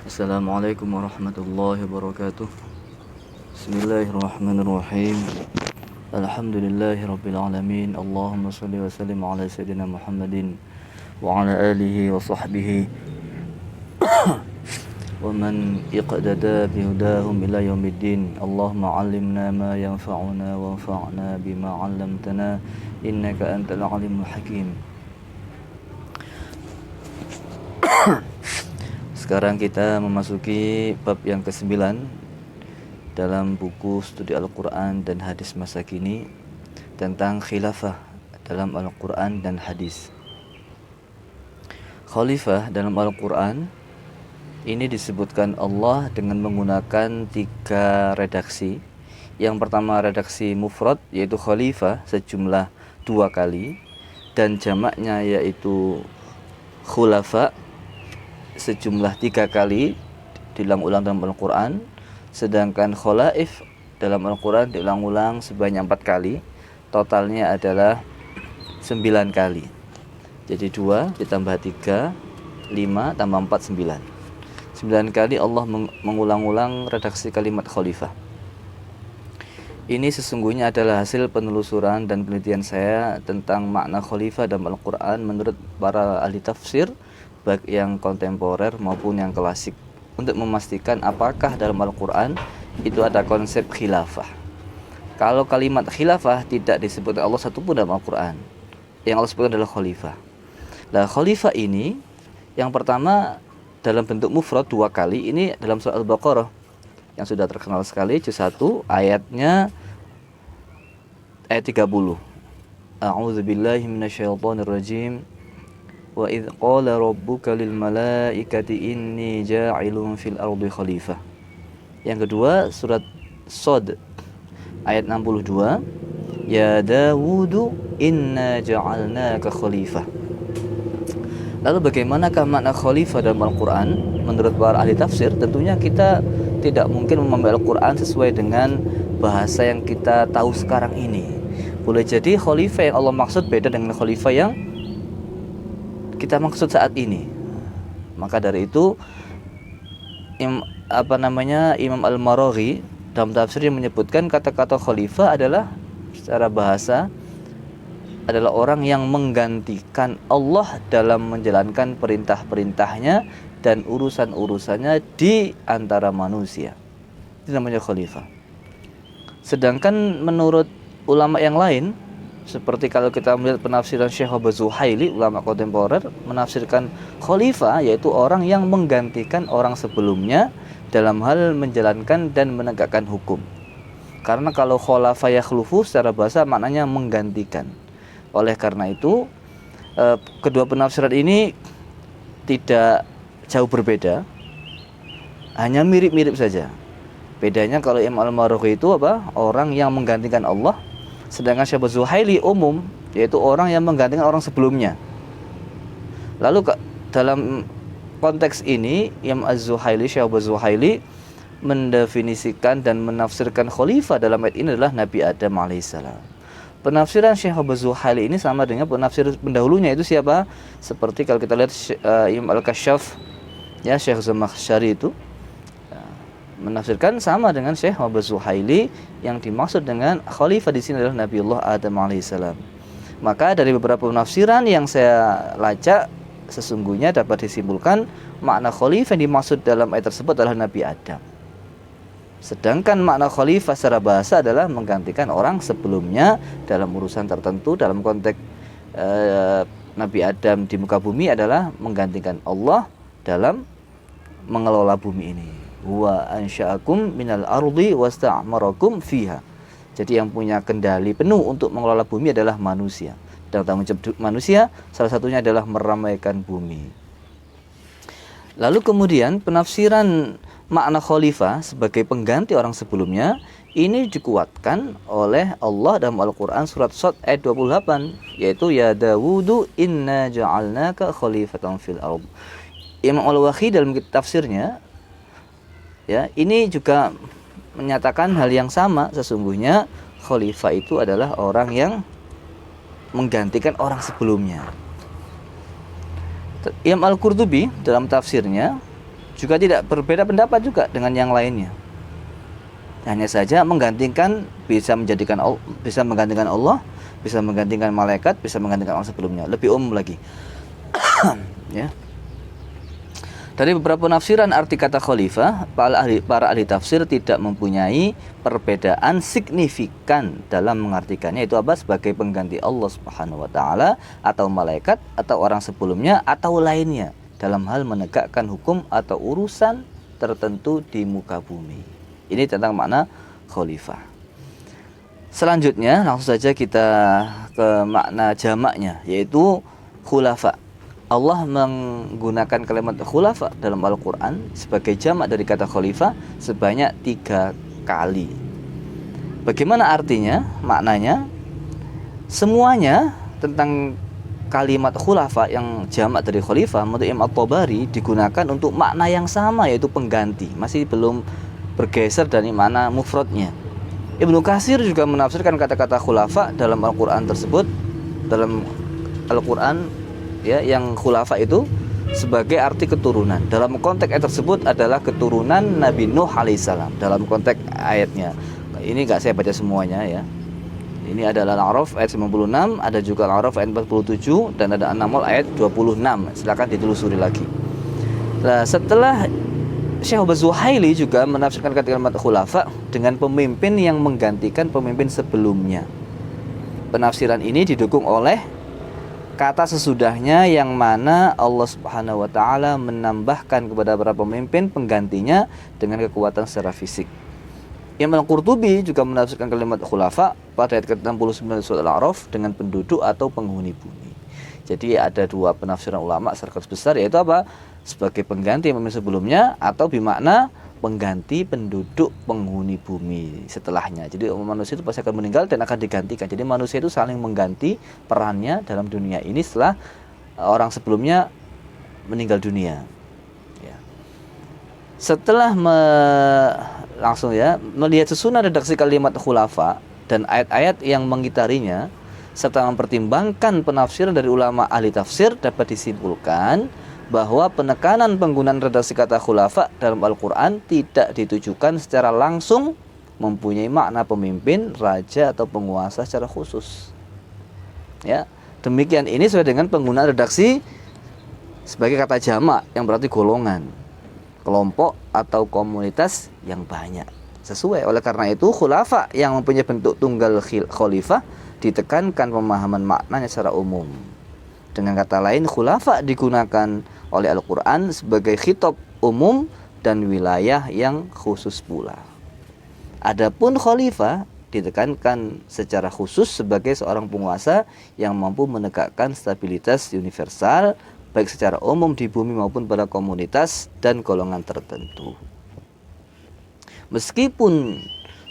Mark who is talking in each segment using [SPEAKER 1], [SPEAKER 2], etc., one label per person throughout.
[SPEAKER 1] Assalamualaikum warahmatullahi wabarakatuh. Bismillahirrahmanirrahim. Alhamdulillahi rabbil alamin. Allahumma salli wa sallim ala sayyidina Muhammadin wa ala alihi wa sahbihi wa man iqtada bihudahum ila yaumiddin. Allahumma 'allimna ma yanfa'una wa anfa'na bima 'allamtana innaka antal alimul hakim. Sekarang kita memasuki bab yang ke-9 dalam buku studi Al-Quran dan Hadis masa kini tentang khilafah dalam Al-Quran dan Hadis. Khalifah dalam Al-Quran ini disebutkan Allah dengan menggunakan 3 redaksi. Yang pertama redaksi mufrad yaitu khalifah sejumlah 2 kali, dan jamaknya yaitu khulafa sejumlah 3 kali diulang-ulang dalam Al-Quran. Sedangkan khalaif dalam Al-Quran diulang-ulang sebanyak 4 kali. Totalnya adalah 9 kali. Jadi 2 ditambah 3 5 tambah 4 9. 9 kali Allah mengulang-ulang redaksi kalimat khalifah. Ini sesungguhnya adalah hasil penelusuran dan penelitian saya tentang makna khalifah dalam Al-Quran menurut para ahli tafsir, baik yang kontemporer maupun yang klasik, untuk memastikan apakah dalam Al-Quran itu ada konsep khilafah. Kalau kalimat khilafah tidak disebut Allah satupun dalam Al-Quran, yang Allah sebutkan adalah khalifah. Nah, khalifah ini yang pertama dalam bentuk mufrad 2 kali, ini dalam surah Al-Baqarah yang sudah terkenal sekali, juz 1 ayatnya ayat 30. A'udzubillahi minasyaitonirrajim. Wa idz qala rabbuka lil malaikati inni ja'ilun fil ardi khalifah. Yang kedua surat Shad ayat 62. Ya Dawudu inna ja'alnaka khalifah. Lalu bagaimanakah makna khalifah dalam Al-Quran? Menurut para ahli tafsir, tentunya kita tidak mungkin memahami Al-Quran sesuai dengan bahasa yang kita tahu sekarang ini. Boleh jadi khalifah yang Allah maksud beda dengan khalifah yang kita maksud saat ini. Maka dari itu Imam Al-Maraghi dalam tafsirnya menyebutkan kata-kata khalifah adalah secara bahasa adalah orang yang menggantikan Allah dalam menjalankan perintah-perintahnya dan urusan-urusannya di antara manusia. Itu namanya khalifah. Sedangkan menurut ulama yang lain, seperti kalau kita melihat penafsiran Syekh Zuhaili, ulama kontemporer, menafsirkan khalifah yaitu orang yang menggantikan orang sebelumnya dalam hal menjalankan dan menegakkan hukum. Karena kalau khulafa yakhlufu secara bahasa maknanya menggantikan. Oleh karena itu kedua penafsiran ini tidak jauh berbeda, hanya mirip-mirip saja. Bedanya kalau Imam Al-Maraghi itu orang yang menggantikan Allah, sedangkan Syekh Zuhaili umum, yaitu orang yang menggantikan orang sebelumnya. Lalu dalam konteks ini Imam Az-Zuhaili, Syekh Zuhaili mendefinisikan dan menafsirkan khalifah dalam ayat ini adalah Nabi Adam alaihissalam. Penafsiran Syekh Zuhaili ini sama dengan penafsir pendahulunya, itu siapa? Seperti kalau kita lihat Imam Al-Kasyaf, ya, Syekh Zamakhsyari itu menafsirkan sama dengan Syekh Zuhaili. Yang dimaksud dengan khalifah di sini adalah Nabiullah Adam alaihissalam. Maka dari beberapa penafsiran yang saya lacak, sesungguhnya dapat disimpulkan makna khalifah yang dimaksud dalam ayat tersebut adalah Nabi Adam. Sedangkan makna khalifah secara bahasa adalah menggantikan orang sebelumnya dalam urusan tertentu. Dalam konteks Nabi Adam di muka bumi adalah menggantikan Allah dalam mengelola bumi ini. Wa ansya'akum minal ardi wasta'marakum fiha. Jadi yang punya kendali penuh untuk mengelola bumi adalah manusia. Dan tanggung jawab manusia salah satunya adalah meramaikan bumi. Lalu kemudian penafsiran makna khalifah sebagai pengganti orang sebelumnya ini dikuatkan oleh Allah dalam Al-Quran surat Shad ayat 28, yaitu ya Dawudu inna ja'alnaka khalifatan fil ardh. Imam Al-Waqi dalam tafsirnya, ya, ini juga menyatakan hal yang sama. Sesungguhnya khalifah itu adalah orang yang menggantikan orang sebelumnya. Imam Al-Qurtubi dalam tafsirnya juga tidak berbeda pendapat juga dengan yang lainnya. Hanya saja menggantikan bisa menggantikan Allah, bisa menggantikan malaikat, bisa menggantikan orang sebelumnya. Lebih umum lagi. Ya. Dari beberapa penafsiran arti kata khalifah, para ahli tafsir tidak mempunyai perbedaan signifikan dalam mengartikannya, itu apa? Sebagai pengganti Allah Subhanahu wa taala atau malaikat atau orang sebelumnya atau lainnya dalam hal menegakkan hukum atau urusan tertentu di muka bumi. Ini tentang makna khalifah. Selanjutnya langsung saja kita ke makna jamaknya, yaitu khulafa. Allah menggunakan kalimat khulafa dalam Al-Quran sebagai jamak dari kata khalifah sebanyak 3 kali. Bagaimana artinya, maknanya? Semuanya tentang kalimat khulafa yang jamak dari khalifah menurut Imam At-Tabari digunakan untuk makna yang sama, yaitu pengganti. Masih belum bergeser dari makna mufradnya. Ibnu Katsir juga menafsirkan kata-kata khulafa dalam Al-Quran tersebut, dalam Al-Quran ya, yang khulafa itu sebagai arti keturunan. Dalam konteks ayat tersebut adalah keturunan Nabi Nuh alaihissalam. Dalam konteks ayatnya, ini nggak saya baca semuanya ya. Ini adalah Al-A'raf ayat 96, ada juga Al-A'raf ayat 47, dan ada An-Naml ayat 26. Silakan ditelusuri lagi. Nah, setelah Syekh Az-Zuhaili juga menafsirkan kalimat khulafa dengan pemimpin yang menggantikan pemimpin sebelumnya. Penafsiran ini didukung oleh kata sesudahnya, yang mana Allah Subhanahu wa taala menambahkan kepada para pemimpin penggantinya dengan kekuatan secara fisik. Imam Al-Qurtubi juga menafsirkan kalimat khulafa pada ayat ke-69 surat Al-A'raf dengan penduduk atau penghuni bumi. Jadi ada 2 penafsiran ulama secara besar, yaitu apa? Sebagai pengganti pemimpin sebelumnya atau bermakna pengganti penduduk penghuni bumi setelahnya. Jadi manusia itu pasti akan meninggal dan akan digantikan. Jadi manusia itu saling mengganti perannya dalam dunia ini setelah orang sebelumnya meninggal dunia. Ya. Setelah langsung ya melihat susunan redaksi kalimat khulafa dan ayat-ayat yang mengitarinya, serta mempertimbangkan penafsiran dari ulama ahli tafsir, dapat disimpulkan bahwa penekanan penggunaan redaksi kata khulafa dalam Al-Quran tidak ditujukan secara langsung mempunyai makna pemimpin, raja atau penguasa secara khusus. Ya, demikian ini sesuai dengan penggunaan redaksi sebagai kata jamak yang berarti golongan, kelompok atau komunitas yang banyak. Sesuai, oleh karena itu khulafa yang mempunyai bentuk tunggal khalifah ditekankan pemahaman maknanya secara umum. Dengan kata lain, khulafa digunakan oleh Al-Quran sebagai khitab umum dan wilayah yang khusus pula. Adapun khalifah ditekankan secara khusus sebagai seorang penguasa yang mampu menegakkan stabilitas universal baik secara umum di bumi maupun pada komunitas dan golongan tertentu. Meskipun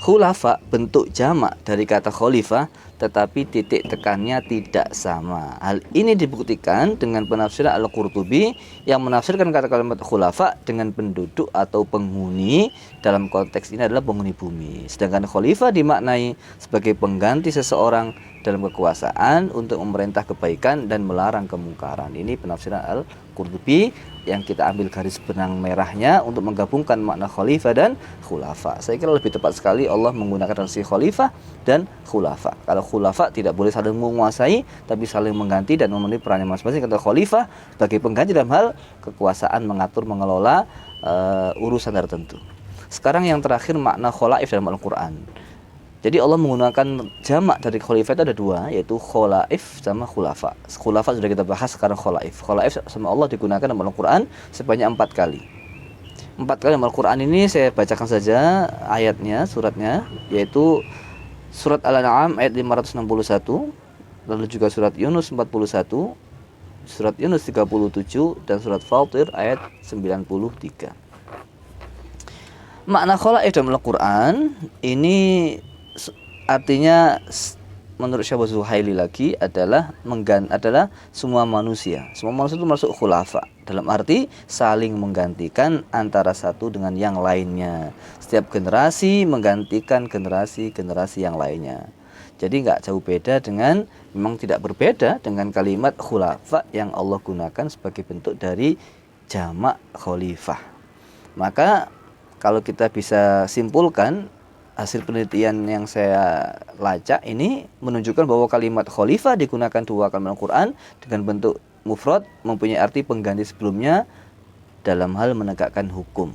[SPEAKER 1] khulafa bentuk jamak dari kata khalifah, tetapi titik tekannya tidak sama. Hal ini dibuktikan dengan penafsiran Al-Qurtubi yang menafsirkan kata kalimat khulafa dengan penduduk atau penghuni. Dalam konteks ini adalah penghuni bumi. Sedangkan khalifah dimaknai sebagai pengganti seseorang dalam kekuasaan untuk memerintah kebaikan dan melarang kemungkaran. Ini penafsiran Al-Qurtubi yang kita ambil garis benang merahnya untuk menggabungkan makna khalifah dan khulafa. Saya kira lebih tepat sekali Allah menggunakan redaksi khalifah dan khulafa. Kalau khulafa tidak boleh saling menguasai, tapi saling mengganti dan memenuhi perannya masing-masing. Kata khalifah sebagai pengganti dalam hal kekuasaan mengatur, mengelola urusan tertentu. Sekarang yang terakhir makna khalaif dalam Al-Quran. Jadi Allah menggunakan jamak dari khalifah itu ada 2, yaitu khalaif sama khulafa. Khulafa sudah kita bahas, sekarang khalaif. Khalaif sama Allah digunakan dalam Al-Quran sebanyak 4 kali. 4 kali dalam Al-Quran ini saya bacakan saja ayatnya, suratnya, yaitu surat Al-An'am ayat 561, lalu juga surat Yunus 41, surat Yunus 37, dan surat Fatir ayat 93. Makna khalaif dalam Al-Quran ini artinya menurut Syekh Az-Zuhaili lagi adalah semua manusia. Semua manusia itu masuk khulafa, dalam arti saling menggantikan antara satu dengan yang lainnya. Setiap generasi menggantikan generasi yang lainnya. Jadi nggak jauh beda dengan, memang tidak berbeda dengan kalimat khulafa yang Allah gunakan sebagai bentuk dari jamak khalifah. Maka kalau kita bisa simpulkan, hasil penelitian yang saya lacak ini menunjukkan bahwa kalimat khalifah digunakan 2 kali dalam Al-Quran dengan bentuk mufrad, mempunyai arti pengganti sebelumnya dalam hal menegakkan hukum,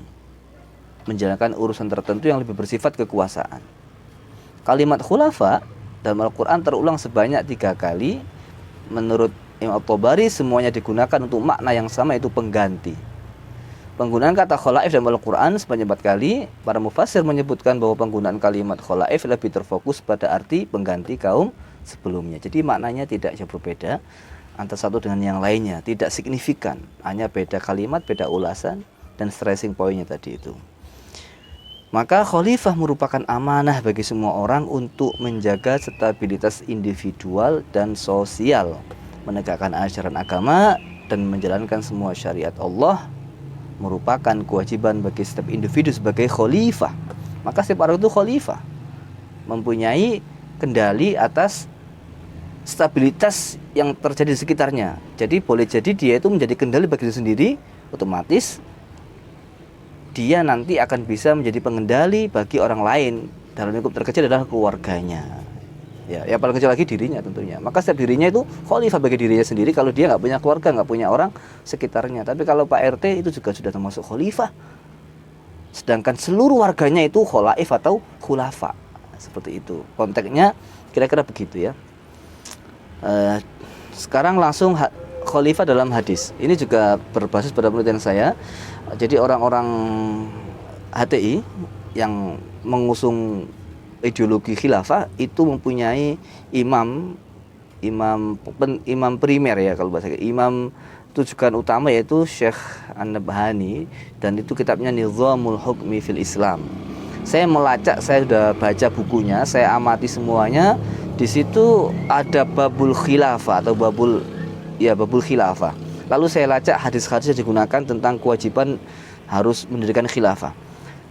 [SPEAKER 1] menjalankan urusan tertentu yang lebih bersifat kekuasaan. Kalimat khulafa dalam Al-Quran terulang sebanyak 3 kali. Menurut Imam At-Tabari semuanya digunakan untuk makna yang sama, yaitu pengganti. Penggunaan kata khalaif dalam Al-Quran sebanyak 4 kali. Para mufassir menyebutkan bahwa penggunaan kalimat khalaif lebih terfokus pada arti pengganti kaum sebelumnya. Jadi maknanya tidak jauh berbeda antara satu dengan yang lainnya, tidak signifikan, hanya beda kalimat, beda ulasan, dan stressing pointnya tadi itu. Maka khalifah merupakan amanah bagi semua orang untuk menjaga stabilitas individual dan sosial, menegakkan ajaran agama, dan menjalankan semua syariat Allah merupakan kewajiban bagi setiap individu sebagai khalifah. Maka setiap orang itu khalifah, mempunyai kendali atas stabilitas yang terjadi di sekitarnya. Jadi boleh jadi dia itu menjadi kendali bagi diri sendiri, otomatis dia nanti akan bisa menjadi pengendali bagi orang lain. Dalam lingkup terkecil adalah keluarganya. Ya paling kecil lagi dirinya tentunya. Maka setiap dirinya itu khalifah bagi dirinya sendiri kalau dia nggak punya keluarga, nggak punya orang sekitarnya. Tapi kalau Pak RT itu juga sudah termasuk khalifah. Sedangkan seluruh warganya itu khalaif atau khulafa. Seperti itu. Konteksnya kira-kira begitu ya. Sekarang langsung khalifah dalam hadis. Ini juga berbasis pada penelitian saya. Jadi orang-orang HTI yang mengusung ideologi khilafah itu mempunyai imam primer ya, kalau bahasa imam tujuan utama, yaitu Syekh An-Nabhani, dan itu kitabnya Nizamul Hukmi fil Islam. Saya melacak, saya sudah baca bukunya, saya amati semuanya. Di situ ada babul khilafah atau babul khilafah. Lalu saya lacak hadis-hadis yang digunakan tentang kewajiban harus mendirikan khilafah.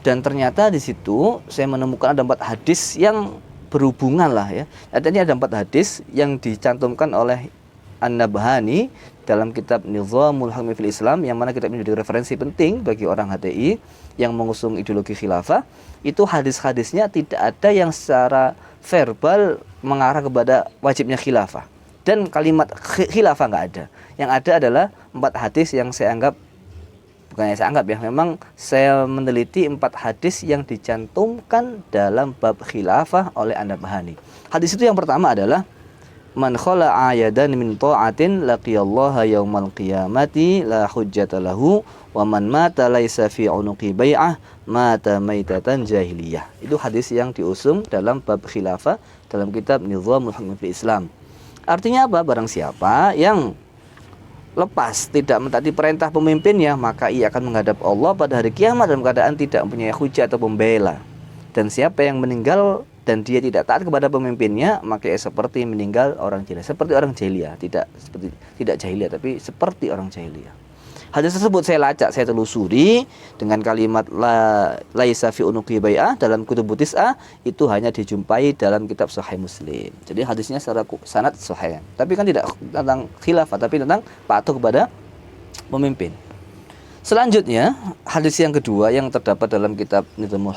[SPEAKER 1] Dan ternyata di situ saya menemukan ada 4 hadis yang berhubungan lah ya. Artinya ada 4 hadis yang dicantumkan oleh An-Nabhani dalam kitab Nizamul Hukmi fil Islam, yang mana kitab ini menjadi referensi penting bagi orang HTI yang mengusung ideologi khilafah. Itu hadis-hadisnya tidak ada yang secara verbal mengarah kepada wajibnya khilafah. Dan kalimat khilafah nggak ada. Yang ada adalah 4 hadis yang saya anggap, bukannya saya anggap ya, memang saya meneliti 4 hadis yang dicantumkan dalam bab khilafah oleh An-Nabhani. Hadis itu yang pertama adalah man khala'a yadan min ta'atin laqiyallaha yaumal qiyamati la hujjata lahu wa man mata laisa fi unuqi bai'ah mata maitatan jahiliyah. Itu hadis yang diusung dalam bab khilafah dalam kitab Nizamul Hukmi fil Islam. Artinya apa? Barang siapa yang lepas tidak mentaati perintah pemimpinnya, maka ia akan menghadap Allah pada hari kiamat dalam keadaan tidak mempunyai hujah atau pembela. Dan siapa yang meninggal dan dia tidak taat kepada pemimpinnya, maka ia seperti meninggal orang jahiliyah. Seperti orang jahiliyah, tidak jahiliyah, tapi seperti orang jahiliyah. Hadis tersebut saya lacak, saya telusuri dengan kalimat laisa fi unuqi bai'ah dalam kutubut tis'ah, itu hanya dijumpai dalam kitab Sahih Muslim. Jadi hadisnya secara sanad sahih. Tapi kan tidak tentang khilafah, tapi tentang patuh kepada pemimpin. Selanjutnya, hadis yang kedua yang terdapat dalam kitab Nizamul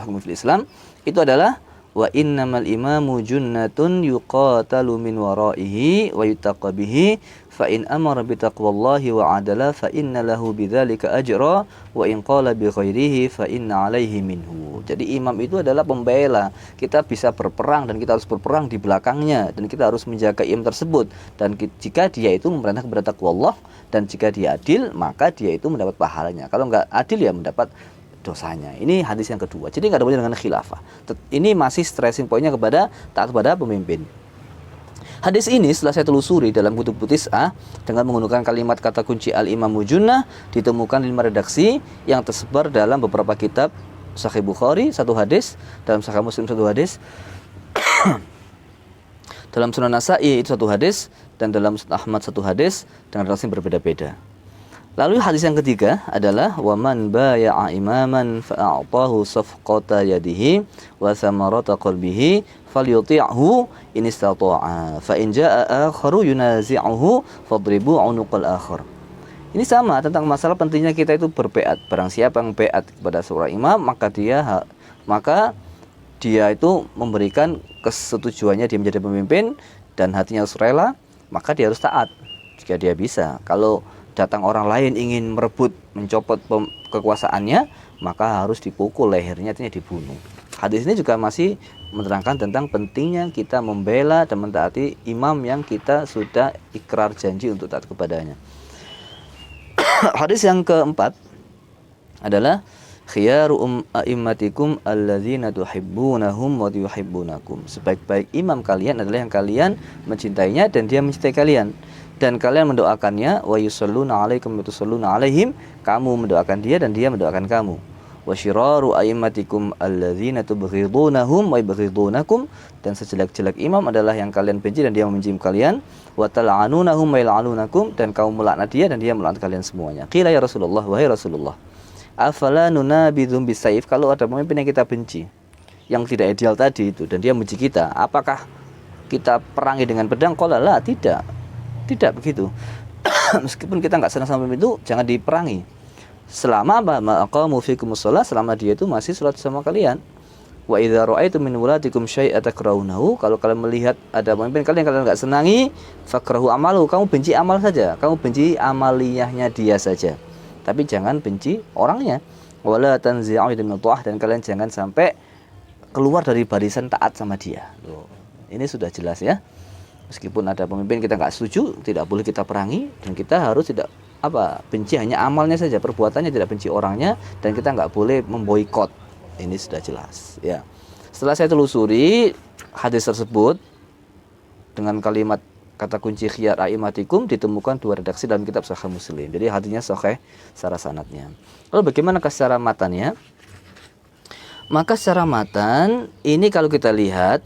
[SPEAKER 1] Hukmi fil Islam itu adalah wa innamal imamu junnatun yuqatalu min waraihi wa yutaqa bihi fa in amara bi taqwallahi wa adala fa inna lahu bidzalika ajra wa in qala bi ghairihi fa inna alaihi minhu. Jadi imam itu adalah pembela. Kita bisa berperang dan kita harus berperang di belakangnya, dan kita harus menjaga imam tersebut. Dan jika dia itu memerintah kepada taqwallah dan jika dia adil, maka dia itu mendapat pahalanya. Kalau enggak adil ya mendapat dosanya. Ini hadis yang kedua. Jadi nggak ada hubungannya dengan khilafah. Ini masih stressing pointnya kepada taat kepada pemimpin. Hadis ini setelah saya telusuri dalam kutub tis'ah dengan menggunakan kalimat kata kunci al-imamu junnah, ditemukan 5 redaksi yang tersebar dalam beberapa kitab. Sahih Bukhari 1 hadis, dalam Sahih Muslim 1 hadis, dalam Sunan Nasa'i itu 1 hadis, dan dalam Sunan Ahmad 1 hadis dengan redaksi yang berbeda-beda. Lalu hadis yang ketiga adalah waman baya'a imaman fa'atahu safqata yadihi wa samarata qalbihi falyuti'hu in istata'a fa in jaa'a akharu yunazi'uhu fadribu 'unuqal akhar. Ini sama tentang masalah pentingnya kita itu berbeat. Barang siapa yang beat kepada seorang imam, maka dia itu memberikan kesetujuannya dia menjadi pemimpin dan hatinya harus rela, maka dia harus taat jika dia bisa. Kalau datang orang lain ingin merebut, mencopot kekuasaannya, maka harus dipukul lehernya, artinya dibunuh. Hadis ini juga masih menerangkan tentang pentingnya kita membela dan mentaati imam yang kita sudah ikrar janji untuk taat kepadanya. Hadis yang keempat adalah khiyaru a'immatikum alladzina tuhibbunahum wa yuhibbunakum. Sebaik-baik imam kalian adalah yang kalian mencintainya dan dia mencintai kalian. Dan kalian mendoakannya, wa yusalluna 'alaikum wa tusalluna 'alaihim, kamu mendoakan dia dan dia mendoakan kamu. Wa syiraru a'immatikum alladzina tubghidunahum wa yubghidunakum, dan sejelek-jelek imam adalah yang kalian benci dan dia membenci kalian. Wa tal'anunahum wa yal'anunakum, dan kamu melaknat dia dan dia melaknat kalian semuanya. Qila ya Rasulullah, wahai Rasulullah, afala nunabidhum bisayf, kalau ada pemimpin yang kita benci, yang tidak ideal tadi itu, dan dia benci kita, apakah kita perangi dengan pedang? Qala la, tidak begitu. Meskipun kita enggak senang sama pemimpin itu, jangan diperangi. Selama aqamu fikumus shalah, selama dia itu masih salat sama kalian. Wa idza ra'aitum min wulatikum syai'an takrahunahu, kalau kalian melihat ada pemimpin kalian enggak senangi, fakrahu amalu, kamu benci amal saja, kamu benci amaliyahnya dia saja, tapi jangan benci orangnya. Wala tanzi'u min ta'ah, dan kalian jangan sampai keluar dari barisan taat sama dia. Loh, ini sudah jelas ya. Meskipun ada pemimpin kita enggak setuju, tidak boleh kita perangi, dan kita harus tidak benci hanya amalnya saja, perbuatannya, tidak benci orangnya, dan kita nggak boleh memboikot. Ini sudah jelas ya. Setelah saya telusuri hadis tersebut dengan kalimat kata kunci khiyar a'immatikum, ditemukan 2 redaksi dalam kitab Sahih Muslim. Jadi hadisnya sahih secara sanadnya. Lalu bagaimana secara matannya? Maka secara matan ini kalau kita lihat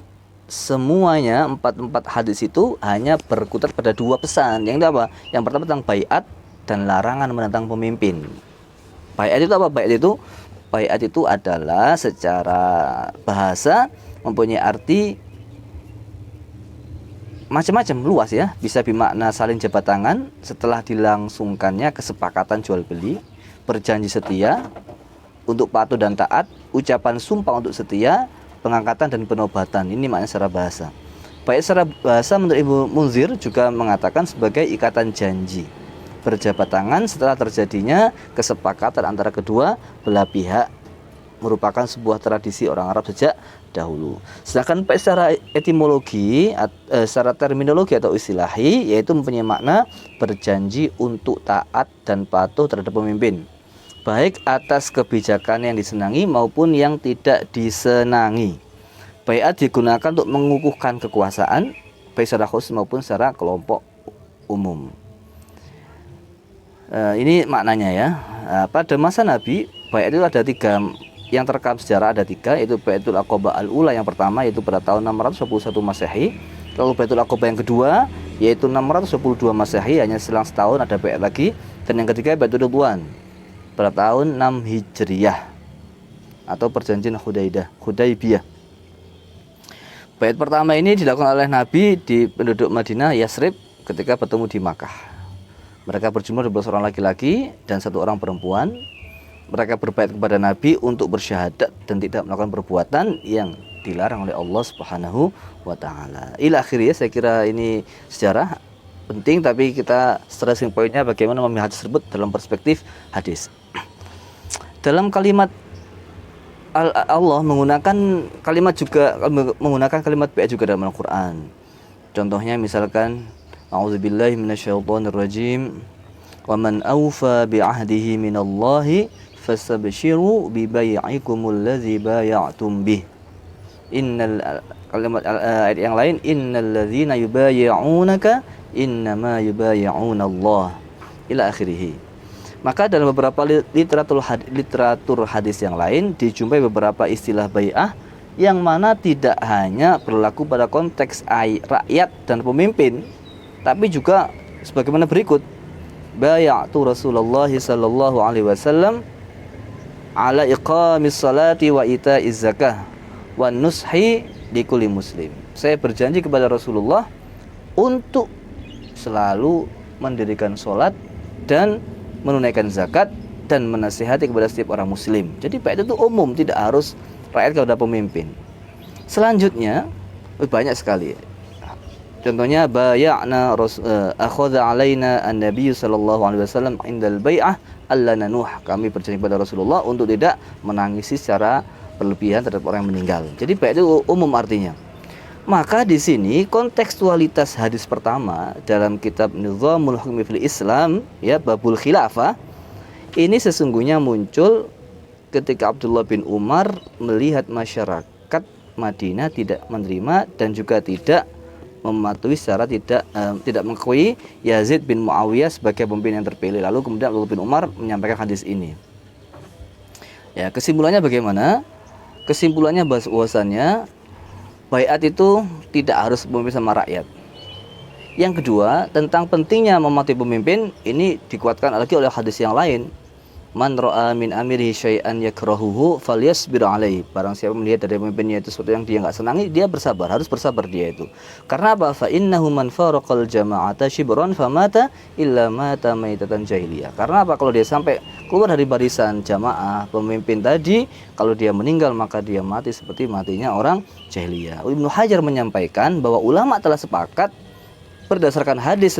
[SPEAKER 1] semuanya 4 hadis itu hanya berkutat pada 2 pesan. Yang itu apa? Yang pertama tentang baiat dan larangan menentang pemimpin. Baiat itu apa? Baiat itu adalah secara bahasa mempunyai arti macam-macam, luas ya. Bisa bermakna saling jabat tangan setelah dilangsungkannya kesepakatan jual beli, berjanji setia untuk patuh dan taat, ucapan sumpah untuk setia, pengangkatan dan penobatan. Ini maknanya secara bahasa. Baiat secara bahasa menurut Ibnu Munzir juga mengatakan sebagai ikatan janji, berjabat tangan setelah terjadinya kesepakatan antara kedua belah pihak, merupakan sebuah tradisi orang Arab sejak dahulu. Sedangkan secara etimologi, secara terminologi atau istilahi, yaitu mempunyai makna berjanji untuk taat dan patuh terhadap pemimpin, baik atas kebijakan yang disenangi maupun yang tidak disenangi. Baiat digunakan untuk mengukuhkan kekuasaan, baik secara khusus maupun secara kelompok umum. Ini maknanya ya. Pada masa Nabi, baiat itu ada 3 yang terekam sejarah, ada 3, yaitu Baiatul Aqabah al-Ula yang pertama, yaitu pada tahun 621 Masehi. Lalu Baiatul Aqabah yang kedua, yaitu 622 Masehi, hanya selang setahun ada baiat lagi. Dan yang ketiga Baiatul Ridwan pada tahun 6 Hijriyah atau perjanjian Hudaybiyah. Baiat pertama ini dilakukan oleh Nabi di penduduk Madinah Yasrib ketika bertemu di Makkah. Mereka berjumlah 12 orang laki-laki dan 1 orang perempuan. Mereka berbaiat kepada Nabi untuk bersyahadat dan tidak melakukan perbuatan yang dilarang oleh Allah Subhanahu wa taala. Ila akhirnya saya kira ini sejarah penting, tapi kita stressing pointnya bagaimana memahami hadis tersebut dalam perspektif hadis. Dalam kalimat Allah menggunakan kalimat baiat juga dalam Al-Qur'an. Contohnya misalkan a'udzubillahi minasyaitonirrajim, wa man awfa bi'ahdihi minallahi fastabshiru bibai'ikumul ladzi bay'atum bih. Ayat yang lain, innal ladzina yubayyi'unaka innama yubayyi'unallah, ila akhirih. Maka dalam beberapa literatur hadis yang lain dijumpai beberapa istilah bai'ah yang mana tidak hanya berlaku pada konteks rakyat dan pemimpin, tapi juga sebagaimana berikut. Bay'atu Rasulullah sallallahu alaihi wasallam ala iqamis salati wa ita'iz zakah wa nushi likulli muslim. Saya berjanji kepada Rasulullah untuk selalu mendirikan salat dan menunaikan zakat, dan menasihati kepada setiap orang muslim. Jadi baiat itu umum, tidak harus rakyat kepada pemimpin. Selanjutnya banyak sekali. Contohnya bay'ana akhadha alaina an-nabiy sallallahu alaihi wasallam indal bai'ah alla nanuh. Kami berjanji kepada Rasulullah untuk tidak menangisi secara berlebihan terhadap orang yang meninggal. Jadi baiat itu umum artinya. Maka di sini kontekstualitas hadis pertama dalam kitab Nizamul Hukmi fil Islam, ya, babul khilafah, ini sesungguhnya muncul ketika Abdullah bin Umar melihat masyarakat Madinah tidak menerima dan juga tidak mematuhi secara tidak mengakui Yazid bin Muawiyah sebagai pemimpin yang terpilih. Lalu kemudian Abdullah bin Umar menyampaikan hadis ini. Ya, kesimpulannya bagaimana? Kesimpulannya bahwasannya baiat itu tidak harus pemimpin sama rakyat. Yang kedua, tentang pentingnya mematuhi pemimpin, ini dikuatkan lagi oleh hadis yang lain. Man ra'a min amirihi syai'an yakrahuhu falyasbir alaihi. Barang siapa melihat dari pemimpinnya itu sesuatu yang dia enggak senangi, dia bersabar, harus bersabar dia itu. Karena apa? Fa innahu man faraqal jama'ata shibran famata illa mata maitatan jahiliyah. Karena apa? Kalau dia sampai keluar dari barisan jamaah pemimpin tadi, kalau dia meninggal maka dia mati seperti matinya orang jahiliyah. Ibnu Hajar menyampaikan bahwa ulama telah sepakat berdasarkan hadis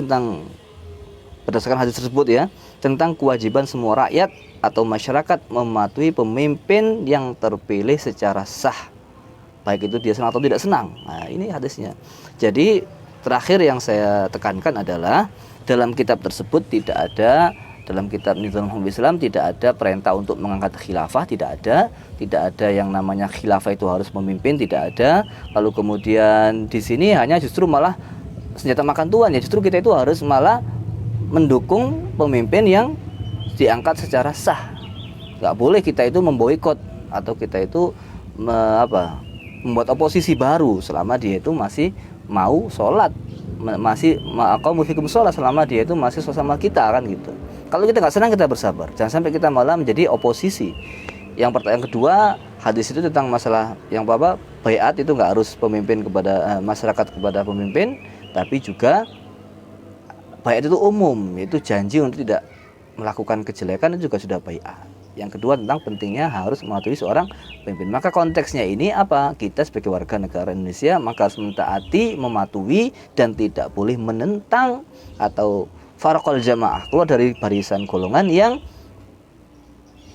[SPEAKER 1] tersebut, ya, tentang kewajiban semua rakyat atau masyarakat mematuhi pemimpin yang terpilih secara sah, baik itu dia senang atau tidak senang. Nah, ini hadisnya. Jadi terakhir yang saya tekankan adalah dalam kitab tersebut tidak ada, dalam kitab Nizamul Hukmi Islam tidak ada perintah untuk mengangkat khilafah, tidak ada yang namanya khilafah itu harus memimpin, tidak ada. Lalu kemudian di sini hanya justru malah senjata makan tuan, ya, justru kita itu harus malah mendukung pemimpin yang diangkat secara sah. Nggak boleh kita itu memboikot atau kita itu membuat oposisi baru selama dia itu masih mau sholat, masih maqamu fikum sholat, selama dia itu masih sama kita, kan gitu. Kalau kita nggak senang, kita bersabar, jangan sampai kita malah menjadi oposisi. Yang kedua, hadis itu tentang masalah yang baiat itu nggak harus pemimpin kepada masyarakat kepada pemimpin, tapi juga baiat itu umum, yaitu janji untuk tidak melakukan kejelekan, itu juga sudah baiat. Yang kedua tentang pentingnya harus mematuhi seorang pemimpin. Maka konteksnya ini apa? Kita sebagai warga negara Indonesia maka harus mentaati, mematuhi, dan tidak boleh menentang atau faraqal jamaah, keluar dari barisan golongan yang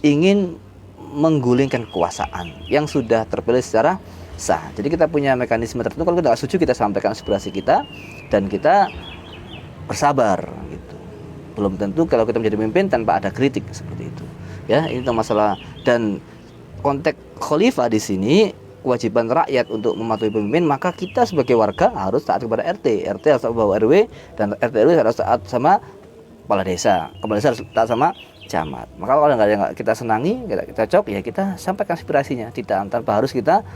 [SPEAKER 1] ingin menggulingkan kekuasaan yang sudah terpilih secara sah. Jadi kita punya mekanisme tertentu, kalau kita setuju kita sampaikan aspirasi kita dan kita bersabar gitu. Belum tentu kalau kita menjadi pemimpin tanpa ada kritik seperti itu. Ya, ini tentang masalah dan konteks khalifah di sini kewajiban rakyat untuk mematuhi pemimpin, maka kita sebagai warga harus taat kepada RT harus taat kepada RW, dan RT RW harus taat sama kepala desa harus taat sama camat. Maka kalau nggak kita senangi, kita cocok, ya kita sampaikan aspirasinya, tidak tanpa harus kita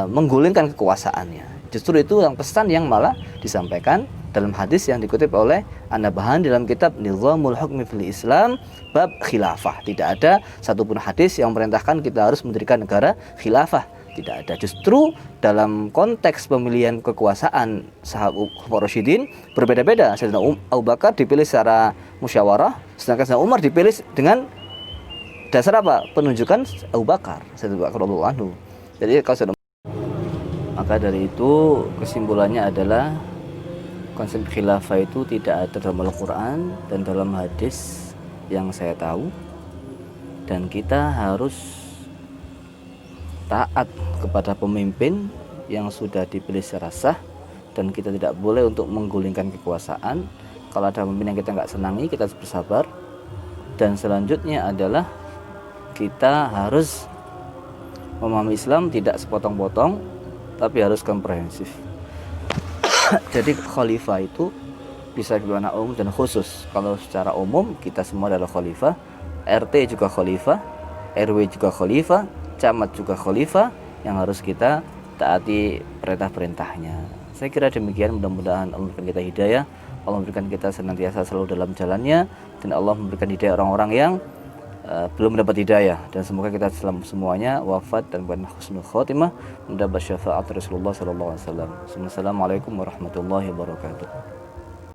[SPEAKER 1] menggulingkan kekuasaannya. Justru itu yang pesan yang malah disampaikan dalam hadis yang dikutip oleh An-Nabahani dalam kitab Nizamul Hukmi fil Islam bab khilafah. Tidak ada satupun hadis yang merintahkan kita harus mendirikan negara khilafah. Tidak ada. Justru dalam konteks pemilihan kekuasaan sahabat Rasyidin berbeda-beda. Sayyidina Abu Bakar dipilih secara musyawarah, sedangkan Sayyidina Umar dipilih dengan dasar apa? Penunjukan Abu Bakar, Sayyidina Abu Bakar radhiyallahu anhu. Jadi kalau maka dari itu kesimpulannya adalah konsep khilafah itu tidak ada dalam Al-Quran dan dalam hadis yang saya tahu, dan kita harus taat kepada pemimpin yang sudah dipilih secara sah, dan kita tidak boleh untuk menggulingkan kekuasaan. Kalau ada pemimpin yang kita nggak senangi, kita harus bersabar. Dan selanjutnya adalah kita harus memahami Islam tidak sepotong-potong, tapi harus komprehensif. Jadi khalifah itu bisa bermakna umum dan khusus. Kalau secara umum kita semua adalah khalifah, RT juga khalifah, RW juga khalifah, camat juga khalifah yang harus kita taati perintah-perintahnya. Saya kira demikian, mudah-mudahan Allah memberikan kita hidayah, Allah memberikan kita senantiasa selalu dalam jalannya, dan Allah memberikan hidayah orang-orang yang belum mendapat hidayah, dan semoga kita semuanya wafat dan husnul khotimah mendapat syafaat Rasulullah sallallahu alaihi wasallam. Assalamualaikum warahmatullahi wabarakatuh.